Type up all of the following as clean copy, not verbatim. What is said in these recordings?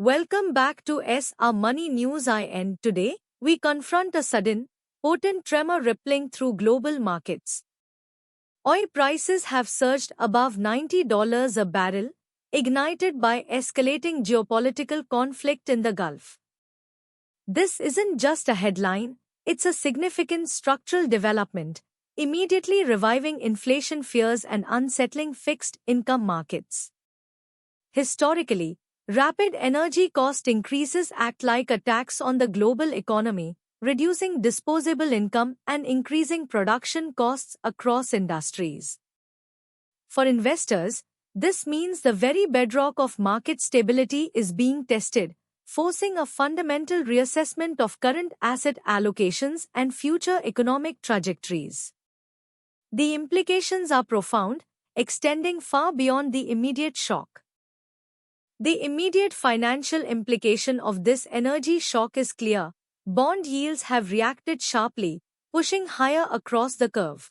Welcome back to SR Money News IN. Today, we confront a sudden, potent tremor rippling through global markets. Oil prices have surged above $90 a barrel, ignited by escalating geopolitical conflict in the Gulf. This isn't just a headline, it's a significant structural development, immediately reviving inflation fears and unsettling fixed income markets. Historically, rapid energy cost increases act like a tax on the global economy, reducing disposable income and increasing production costs across industries. For investors, this means the very bedrock of market stability is being tested, forcing a fundamental reassessment of current asset allocations and future economic trajectories. The implications are profound, extending far beyond the immediate shock. The immediate financial implication of this energy shock is clear. Bond yields have reacted sharply, pushing higher across the curve.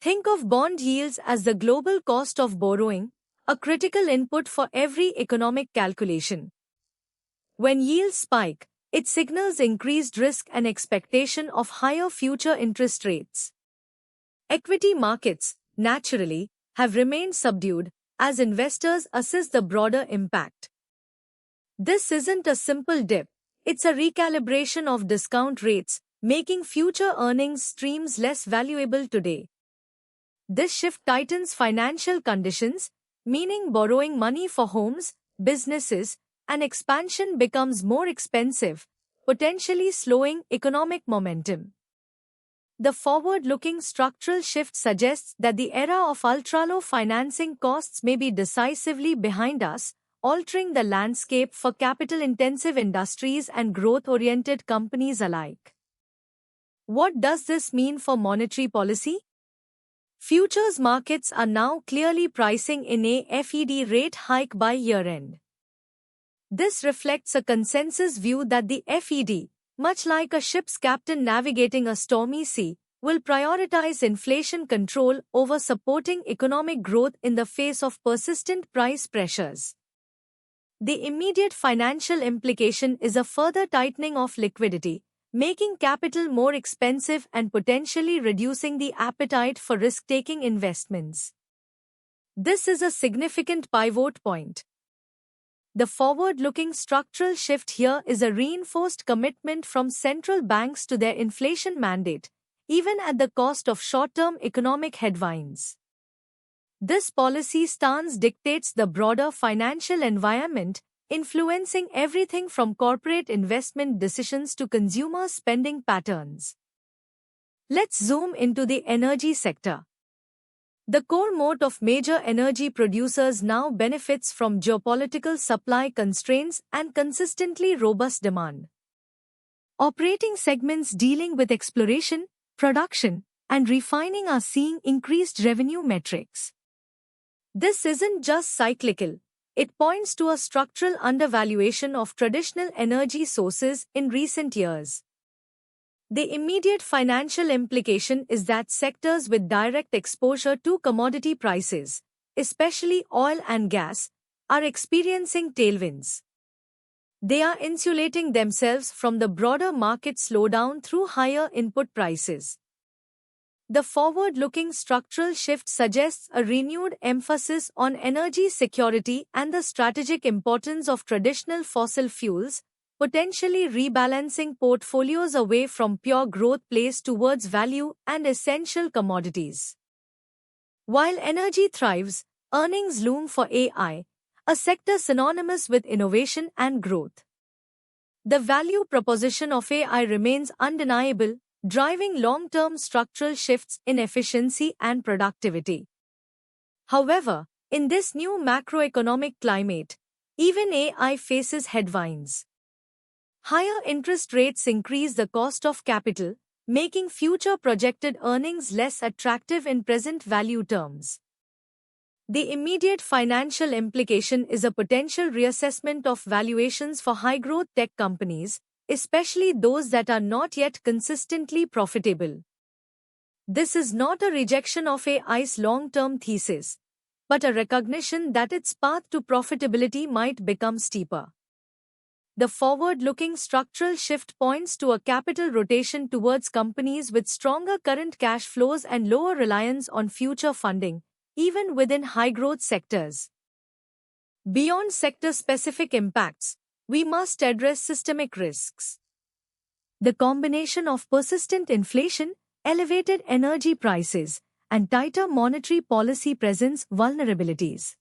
Think of bond yields as the global cost of borrowing, a critical input for every economic calculation. When yields spike, it signals increased risk and expectation of higher future interest rates. Equity markets, naturally, have remained subdued as investors assess the broader impact. This isn't a simple dip, it's a recalibration of discount rates, making future earnings streams less valuable today. This shift tightens financial conditions, meaning borrowing money for homes, businesses, and expansion becomes more expensive, potentially slowing economic momentum. The forward-looking structural shift suggests that the era of ultra-low financing costs may be decisively behind us, altering the landscape for capital-intensive industries and growth-oriented companies alike. What does this mean for monetary policy? Futures markets are now clearly pricing in a Fed rate hike by year-end. This reflects a consensus view that the Fed, much like a ship's captain navigating a stormy sea, will prioritize inflation control over supporting economic growth in the face of persistent price pressures. The immediate financial implication is a further tightening of liquidity, making capital more expensive and potentially reducing the appetite for risk-taking investments. This is a significant pivot point. The forward-looking structural shift here is a reinforced commitment from central banks to their inflation mandate, even at the cost of short-term economic headwinds. This policy stance dictates the broader financial environment, influencing everything from corporate investment decisions to consumer spending patterns. Let's zoom into the energy sector. The core moat of major energy producers now benefits from geopolitical supply constraints and consistently robust demand. Operating segments dealing with exploration, production, and refining are seeing increased revenue metrics. This isn't just cyclical, it points to a structural undervaluation of traditional energy sources in recent years. The immediate financial implication is that sectors with direct exposure to commodity prices, especially oil and gas, are experiencing tailwinds. They are insulating themselves from the broader market slowdown through higher input prices. The forward-looking structural shift suggests a renewed emphasis on energy security and the strategic importance of traditional fossil fuels, potentially rebalancing portfolios away from pure growth plays towards value and essential commodities. While energy thrives, earnings loom for AI, a sector synonymous with innovation and growth. The value proposition of AI remains undeniable, driving long-term structural shifts in efficiency and productivity. However, in this new macroeconomic climate, even AI faces headwinds. Higher interest rates increase the cost of capital, making future projected earnings less attractive in present value terms. The immediate financial implication is a potential reassessment of valuations for high-growth tech companies, especially those that are not yet consistently profitable. This is not a rejection of AI's long-term thesis, but a recognition that its path to profitability might become steeper. The forward-looking structural shift points to a capital rotation towards companies with stronger current cash flows and lower reliance on future funding, even within high-growth sectors. Beyond sector-specific impacts, we must address systemic risks. The combination of persistent inflation, elevated energy prices, and tighter monetary policy presents vulnerabilities.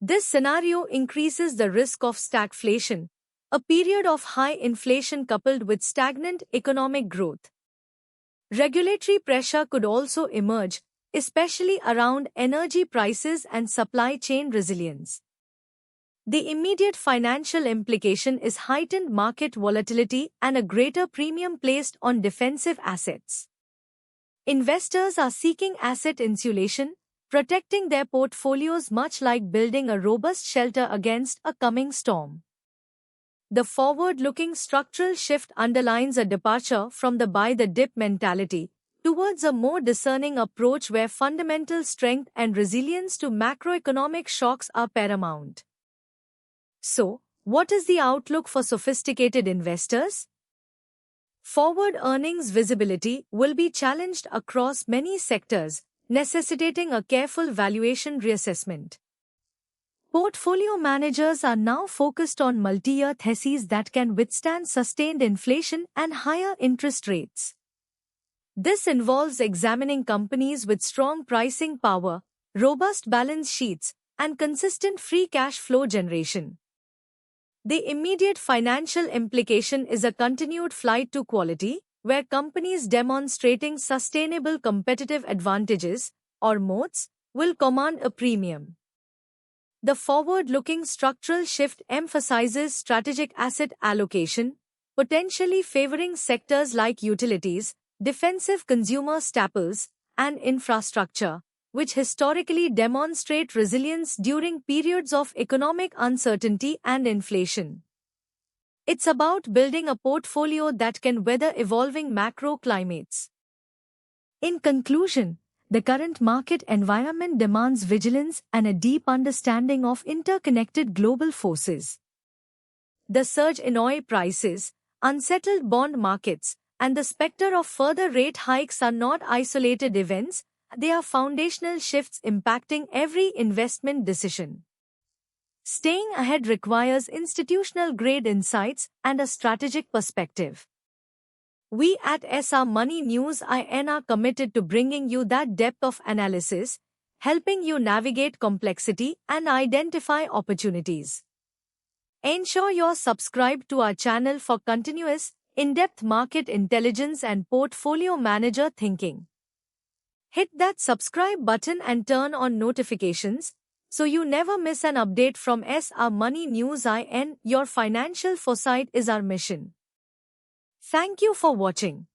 This scenario increases the risk of stagflation, a period of high inflation coupled with stagnant economic growth. Regulatory pressure could also emerge, especially around energy prices and supply chain resilience. The immediate financial implication is heightened market volatility and a greater premium placed on defensive assets. Investors are seeking asset insulation, protecting their portfolios much like building a robust shelter against a coming storm. The forward-looking structural shift underlines a departure from the buy-the-dip mentality towards a more discerning approach where fundamental strength and resilience to macroeconomic shocks are paramount. So, what is the outlook for sophisticated investors? Forward earnings visibility will be challenged across many sectors, necessitating a careful valuation reassessment. Portfolio managers are now focused on multi-year theses that can withstand sustained inflation and higher interest rates. This involves examining companies with strong pricing power, robust balance sheets, and consistent free cash flow generation. The immediate financial implication is a continued flight to quality, where companies demonstrating sustainable competitive advantages, or moats, will command a premium. The forward-looking structural shift emphasizes strategic asset allocation, potentially favoring sectors like utilities, defensive consumer staples, and infrastructure, which historically demonstrate resilience during periods of economic uncertainty and inflation. It's about building a portfolio that can weather evolving macro climates. In conclusion, the current market environment demands vigilance and a deep understanding of interconnected global forces. The surge in oil prices, unsettled bond markets, and the specter of further rate hikes are not isolated events, they are foundational shifts impacting every investment decision. Staying ahead requires institutional-grade insights and a strategic perspective. We at SR Money News IN are committed to bringing you that depth of analysis, helping you navigate complexity and identify opportunities. Ensure you're subscribed to our channel for continuous, in-depth market intelligence and portfolio manager thinking. Hit that subscribe button and turn on notifications so you never miss an update from SR Money News IN. Your financial foresight is our mission. Thank you for watching.